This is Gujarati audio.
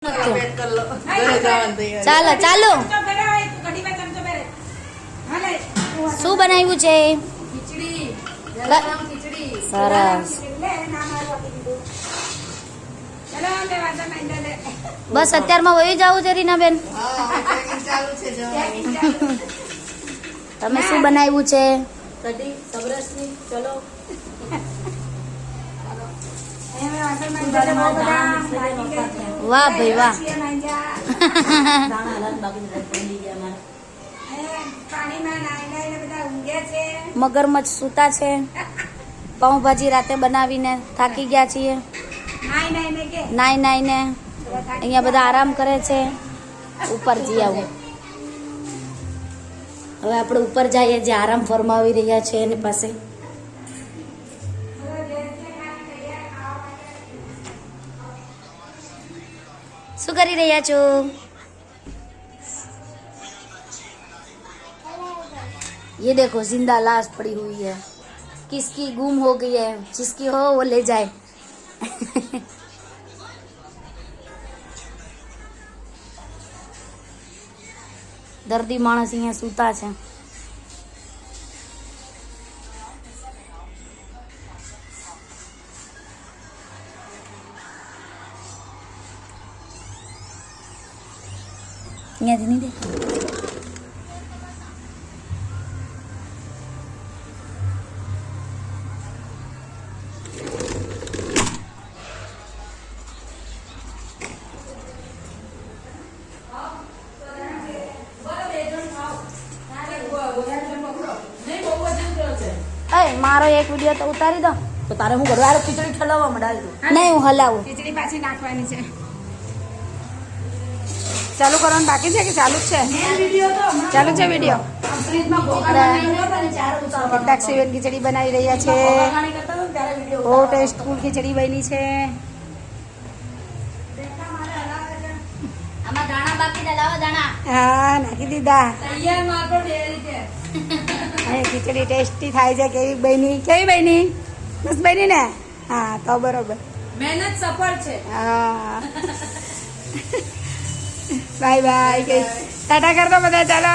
ચાલો ચાલો શું બનાવ્યું છે? સરસ. બસ અત્યારમાં વહી જાવું છે રીનાબેન. તમે શું બનાવ્યું છે? વાહ ભાઈ વાહ. મગરમચ્છ સૂતા છે. પાઉંભાજી રાતે બનાવીને થાકી ગયા છીએ. નાઈ નાઈને અહીંયા બધા આરામ કરે છે. ઉપર જઈ આવું. હવે આપણે ઉપર જઈએ જે આરામ ફરમાવી રહ્યા છે એની પાસે. શું કરી રહ્યા છો? ये देखो जिंदा लाश पड़ी हुई है. किसकी गुम हो गई है, जिसकी हो वो ले जाए. દર્દી માણસ અહીંયા સૂતા છે. અહીંયાથી નહીં દે. મારો એક વિડિયો તો ઉતારી દો. તો તારે હું કરું? આ ખીચડી ઠલવવા માંડાવી દઉં. નહીં હું હલાવું. ખીચડી પાછી નાખવાની છે. ચાલુ કરવાનું બાકી છે કે ચાલુ જ છે? ચાલુ છે વિડીયો. દક્ષીબેન ખીચડી બનાવી રહ્યા છે. બહુ ટેસ્ટફુલ ખીચડી બની છે. હા નાખી દીધા. ખીચડી ટેસ્ટી થાય છે. કેવી બની? કેવી બની? બસ બની ને? હા તો બરોબર. મહેનત સફળ છે. હા બાય બાય. ટાટા કર દો બધા. ચાલો.